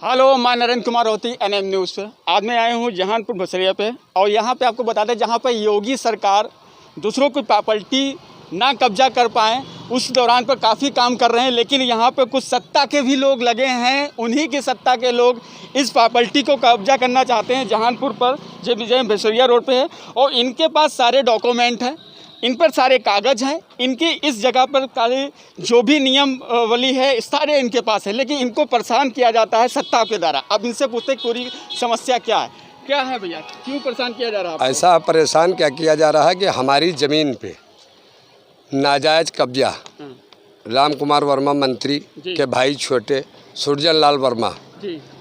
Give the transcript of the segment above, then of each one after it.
Hello, मैं नरेंद्र कुमार होती NM news पे। आज मैं आया हूँ जहानपुर बसरिया पे और यहाँ पे आपको बता दें जहाँ पे योगी सरकार दूसरों की प्रॉपर्टी ना कब्जा कर पाएँ उस दौरान पर काफ़ी काम कर रहे हैं, लेकिन यहाँ पे कुछ सत्ता के भी लोग लगे हैं। उन्हीं की सत्ता के लोग इस प्रॉपर्टी को कब्जा करना चाहते हैं जहानपुर पर जो बसरिया रोड पे है, और इनके पास सारे डॉक्यूमेंट हैं, इन पर सारे कागज़ हैं, इनकी इस जगह पर जो भी नियमावली है सारे इनके पास है, लेकिन इनको परेशान किया जाता है सत्ता के द्वारा। अब इनसे पूछते पूरी समस्या क्या है भैया, क्यों परेशान किया जा रहा है? ऐसा परेशान क्या किया जा रहा है कि हमारी ज़मीन पे नाजायज़ कब्जा राम कुमार वर्मा मंत्री के भाई छोटे सुरजन लाल वर्मा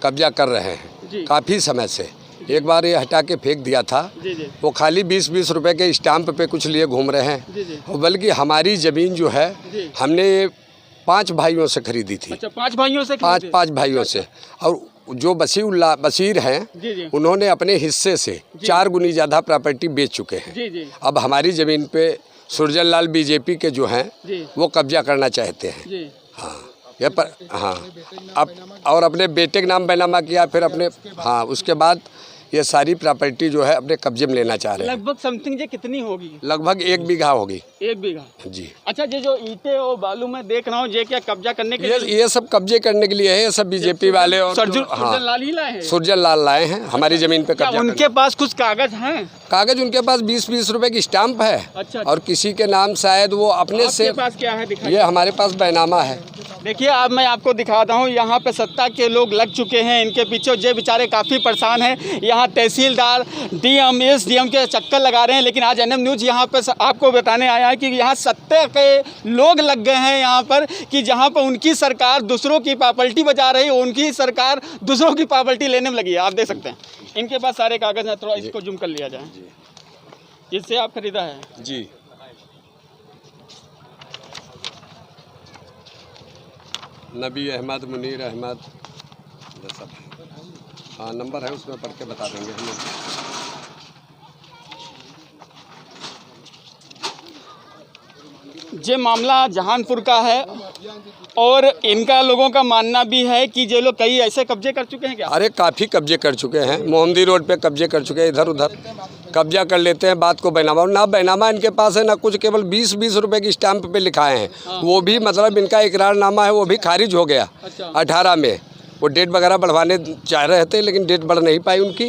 कब्जा कर रहे हैं काफ़ी समय से। एक बार ये हटा के फेंक दिया था। वो खाली 20-20 रुपए के स्टाम्प पे कुछ लिए घूम रहे हैं, और बल्कि हमारी ज़मीन जो है हमने 5 भाइयों से खरीदी थी। अच्छा, 5 भाइयों से? 5 भाइयों से। और जो बशीर हैं उन्होंने अपने हिस्से से 4 गुनी ज़्यादा प्रॉपर्टी बेच चुके हैं। अब हमारी ज़मीन पे सुरजन लाल बीजेपी के जो हैं वो कब्जा करना चाहते हैं। हाँ, ये पर अब और अपने बेटे के नाम बैनामा किया, फिर अपने उसके बाद ये सारी प्रॉपर्टी जो है अपने कब्जे में लेना चाह रहे हैं। लगभग समथिंग ये कितनी होगी? लगभग 1 बीघा होगी। 1 बीघा जी। अच्छा, ये जो ईंटें और बालू में देख रहा हूँ, ये क्या कब्जा करने के लिए? ये सब कब्जे करने के लिए है। ये सब बीजेपी वाले और सुरजन लाल ही लाए हैं। सुरजन लाल लाए हैं हमारी ज़मीन पे कब्जा। उनके पास कुछ कागज हैं? कागज उनके पास 20-20 रुपए की स्टाम्प है। अच्छा। और किसी के नाम शायद वो अपने से। पास क्या है दिखाइए? ये हमारे पास बैनामा है। देखिए, अब मैं आपको दिखाता हूँ, यहाँ पे सत्ता के लोग लग चुके हैं इनके पीछे, ये बेचारे काफ़ी परेशान हैं। यहाँ तहसीलदार, डीएम, एसडीएम के चक्कर लगा रहे हैं, लेकिन आज एनएम न्यूज़ यहाँ पे आपको बताने आया है कि यहाँ सत्ता के लोग लग गए हैं यहाँ पर, कि जहाँ पर उनकी सरकार दूसरों की प्रॉपर्टी बचा रही है, उनकी सरकार दूसरों की प्रॉपर्टी लेने में लगी है। आप देख सकते हैं इनके पास सारे कागज़ हैं। थोड़ा इसको जूम कर लिया जाए, इससे आप खरीदा है जी। नबी अहमद, मुनीर अहमद, ये सब। हाँ, नंबर है उसमें पढ़ के बता देंगे हम। ये मामला जहानपुर का है और इनका लोगों का मानना भी है कि ये लोग कई ऐसे कब्जे कर चुके हैं। क्या? अरे काफ़ी कब्जे कर चुके हैं। मोहम्मदी रोड पे कब्जे कर चुके हैं, इधर उधर कब्जा कर लेते हैं। बात को बैनामा ना बैनामा इनके पास है ना कुछ, केवल 20-20 रुपए की स्टाम्प पे लिखाए हैं। वो भी मतलब इनका इकरारनामा है, वो भी खारिज हो गया। 18 में वो डेट वगैरह बढ़वाने चाह रहे थे, लेकिन डेट बढ़ नहीं पाई उनकी।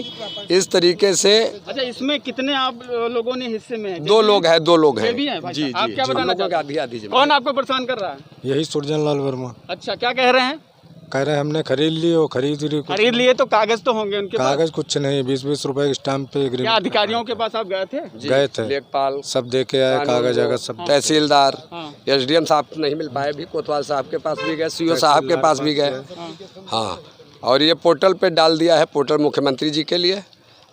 इस तरीके से। अच्छा, इसमें कितने आप लोगों ने हिस्से में है? 2 लोग हैं। 2 लोग हैं जी। आप क्या बताना चाहते हैं? आधी कौन आपको परेशान कर रहा है? यही सुरजन लाल वर्मा। अच्छा, क्या कह रहे हैं? कह रहे हैं हमने खरीद ली और खरीद लिए तो कागज तो होंगे उनके पास? कागज कुछ नहीं, 20-20 रुपए के स्टाम्प पे। क्या अधिकारियों के पास आप गए थे? गए थे, लेखपाल सब दे के आए, कागज आगज सब। तहसीलदार, एसडीएम साहब नहीं मिल पाए भी, कोतवाल साहब के पास भी गए, सीओ साहब के पास भी गए। हाँ, और ये पोर्टल पे डाल दिया है। पोर्टल मुख्यमंत्री जी के लिए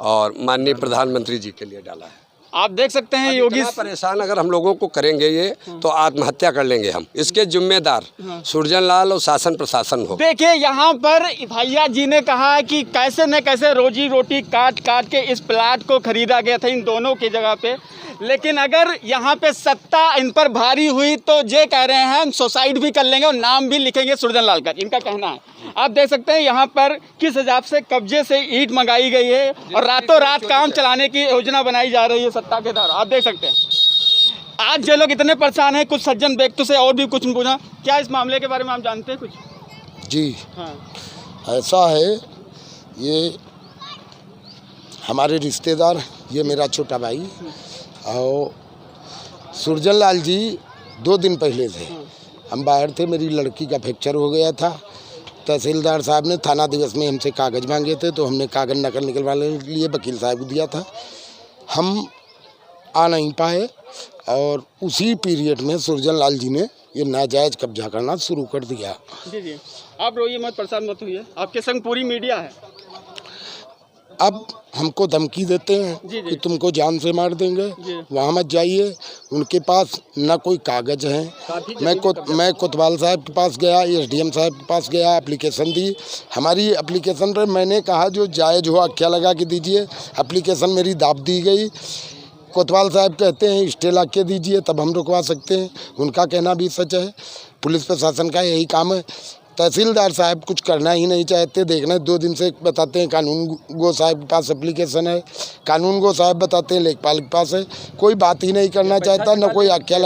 और माननीय प्रधानमंत्री जी के लिए डाला है। आप देख सकते हैं योगी परेशान अगर हम लोगों को करेंगे ये तो आत्महत्या कर लेंगे हम। इसके जिम्मेदार सुरजन लाल और शासन प्रशासन हो। देखिए, यहाँ पर भैया जी ने कहा कि कैसे न कैसे रोजी रोटी काट के इस प्लाट को खरीदा गया था इन दोनों की जगह पे, लेकिन अगर यहाँ पे सत्ता इन पर भारी हुई तो ये कह रहे हैं हम सुसाइड भी कर लेंगे और नाम भी लिखेंगे सुरजन लाल का, इनका कहना है। आप देख सकते हैं यहाँ पर किस हिसाब से कब्जे से ईंट मंगाई गई है और रातों रात काम चलाने की योजना बनाई जा रही है सत्ता के द्वारा। आप देख सकते हैं आज ये लोग इतने परेशान हैं। कुछ सज्जन व्यक्ति से और भी कुछ पूछा, क्या इस मामले के बारे में आप जानते हैं कुछ? जी हाँ, ऐसा है, ये हमारे रिश्तेदार, ये मेरा छोटा भाई और सुरजन लाल जी 2 दिन पहले थे। हम बाहर थे, मेरी लड़की का फ्रैक्चर हो गया था। तहसीलदार साहब ने थाना दिवस में हमसे कागज़ मांगे थे, तो हमने कागज़ नकल निकलवाने के लिए वकील साहब को दिया था। हम आ नहीं पाए और उसी पीरियड में सुरजन लाल जी ने ये नाजायज़ कब्जा करना शुरू कर दिया। जी। आप रोइए मत, परेशान मत हुई, आपके संग पूरी मीडिया है। अब हमको धमकी देते हैं कि तुमको जान से मार देंगे, वहाँ मत जाइए। उनके पास ना कोई कागज़ हैं। मैं कोतवाल साहब के पास गया, एसडीएम साहब के पास गया, एप्लीकेशन दी। हमारी एप्लीकेशन पर मैंने कहा जो जायज़ हो आख्या लगा के दीजिए। एप्लीकेशन मेरी दाब दी गई। कोतवाल साहब कहते हैं स्टे ला के दीजिए तब हम रुकवा सकते हैं। उनका कहना भी सच है। पुलिस प्रशासन का यही काम है तहसीलदार साहब कुछ करना ही नहीं चाहते। देखना 2 दिन से बताते हैं कानून गो साहब के पास एप्लीकेशन है, कानून गो साहब बताते हैं लेखपाल के पास है। कोई बात ही नहीं करना चाहता, न कोई आख्या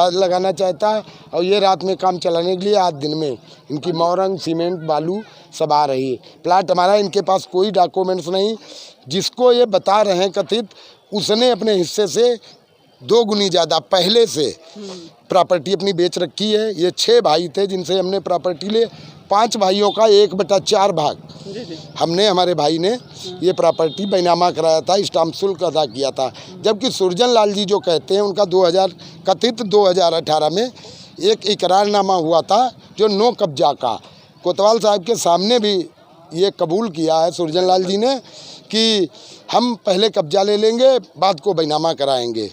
लगाना चाहता। और ये रात में काम चलाने के लिए आज दिन में इनकी मोरंग सीमेंट बालू सब आ रही है। प्लाट हमारा, इनके पास कोई डॉक्यूमेंट्स नहीं। जिसको ये बता रहे हैं कथित, उसने अपने हिस्से से 2 गुनी ज़्यादा पहले से प्रॉपर्टी अपनी बेच रखी है। ये 6 भाई थे जिनसे हमने प्रॉपर्टी ले, 5 भाइयों का 1/4 भाग हमने, हमारे भाई ने ये प्रॉपर्टी बैनामा कराया था, स्टाम्प शुल्क अदा किया था। जबकि सुरजन लाल जी जो कहते हैं उनका 2018 में एक इकरारनामा हुआ था जो नो कब्जा का, कोतवाल साहब के सामने भी ये कबूल किया है सुरजन लाल जी ने कि हम पहले कब्जा ले लेंगे, बाद को बैनामा कराएंगे।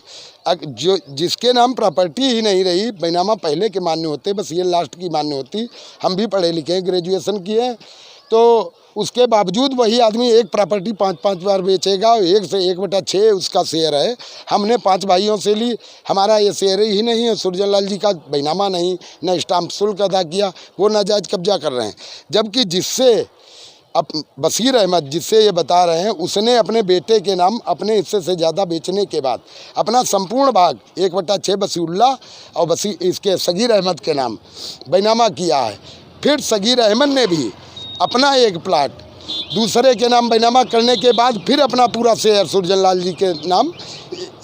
जो जिसके नाम प्रॉपर्टी ही नहीं रही, बैनामा पहले के मान्य होते, बस ये लास्ट की मान्य होती। हम भी पढ़े लिखे हैं, ग्रेजुएशन किए, तो उसके बावजूद वही आदमी एक प्रॉपर्टी 5-5 बार बेचेगा। 1 से 1/6 उसका शेयर है। हमने 5 भाइयों से ली, हमारा ये शेयर ही नहीं है। सुरजन लाल जी का बैनामा नहीं, न स्टाम्प शुल्क अदा किया, वो नाजायज कब्जा कर रहे हैं। जबकि जिससे अब बशीर अहमद जिससे ये बता रहे हैं, उसने अपने बेटे के नाम अपने हिस्से से ज़्यादा बेचने के बाद अपना संपूर्ण भाग 1/6 बसीउल्लाह और इसके सगीर अहमद के नाम बैनामा किया है। फिर सगीर अहमद ने भी अपना एक प्लाट दूसरे के नाम बैनामा करने के बाद फिर अपना पूरा शेयर सुरजन लाल जी के नाम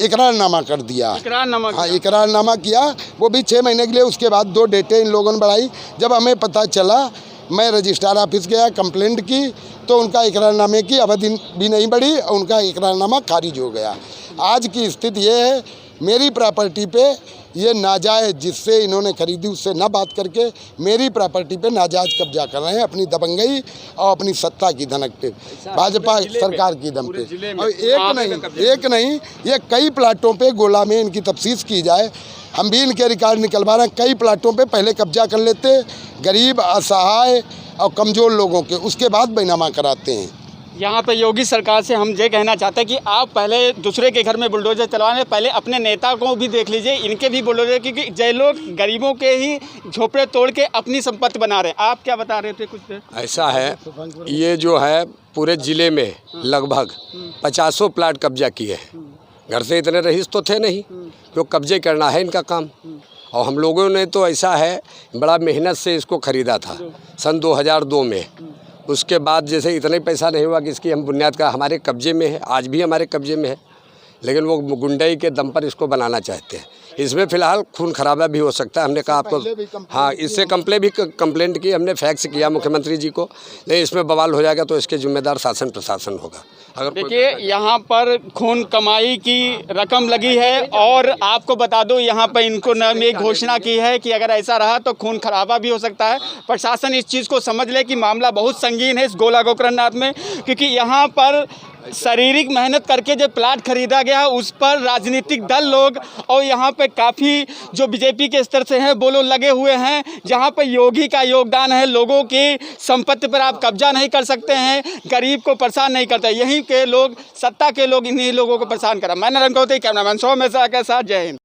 इकरारनामा कर दिया। हाँ, इकरारनामा किया, वो भी 6 महीने के लिए। उसके बाद 2 डेटें इन लोगों ने बढ़ाई। जब हमें पता चला, मैं रजिस्ट्रार ऑफिस गया, कंप्लेंट की, तो उनका इकरारनामे की अवधि भी नहीं बढ़ी और उनका इकरारनामा खारिज हो गया। आज की स्थिति ये है, मेरी प्रॉपर्टी पे ये नाजायज, जिससे इन्होंने खरीदी उससे ना बात करके मेरी प्रॉपर्टी पे नाजायज कब्जा कर रहे हैं, अपनी दबंगई और अपनी सत्ता की धनक पे, भाजपा सरकार की दम पे। और एक नहीं, ये कई प्लाटों पे गोला में इनकी तफ्सीस की जाए। हम भी इनके रिकॉर्ड निकलवा रहे हैं। कई प्लाटों पे पहले कब्जा कर लेते गरीब, असहाय और कमज़ोर लोगों के, उसके बाद बैनामा कराते हैं। यहाँ पे योगी सरकार से हम ये कहना चाहते हैं कि आप पहले दूसरे के घर में बुलडोजर चलवाने, पहले अपने नेता को भी देख लीजिए, इनके भी बुलडोजर, क्योंकि जय लोग गरीबों के ही झोपड़े तोड़ के अपनी संपत्ति बना रहे हैं। आप क्या बता रहे थे कुछ देर? ऐसा है, ये जो है पूरे ज़िले में लगभग 50 प्लाट कब्जा किए हैं। घर से इतने रईस तो थे नहीं, जो कब्जे करना है इनका काम। और हम लोगों ने तो ऐसा है, बड़ा मेहनत से इसको ख़रीदा था सन 2002 में। उसके बाद जैसे इतना ही पैसा नहीं हुआ कि इसकी हम बुनियाद का हमारे कब्जे में है, आज भी हमारे कब्जे में है, लेकिन वो गुंडाई के दम पर इसको बनाना चाहते हैं। इसमें फ़िलहाल खून खराबा भी हो सकता है। हमने कहा आपको, हाँ, इससे कंप्लेंट की हमने, फैक्स किया मुख्यमंत्री जी को, नहीं इसमें बवाल हो जाएगा तो इसके जिम्मेदार शासन प्रशासन होगा। अगर देखिए, यहाँ पर खून कमाई की रकम लगी है और आपको बता दूँ, यहाँ पर इनको ने एक घोषणा की है कि अगर ऐसा रहा तो खून खराबा भी हो सकता है। प्रशासन इस चीज़ को समझ ले कि मामला बहुत संगीन है इस गोला गोकर्णनाथ में, क्योंकि यहाँ पर शारीरिक मेहनत करके जो प्लाट खरीदा गया उस पर राजनीतिक दल लोग और यहाँ पे काफ़ी जो बीजेपी के स्तर से हैं वो लोग लगे हुए हैं। जहाँ पे योगी का योगदान है, लोगों की संपत्ति पर आप कब्जा नहीं कर सकते हैं, गरीब को परेशान नहीं करते। यहीं के लोग, सत्ता के लोग इन्हीं लोगों को परेशान करा। मैं नरेंद्र गौतम, कैमरामैन सौमेश के साथ, जय हिंद।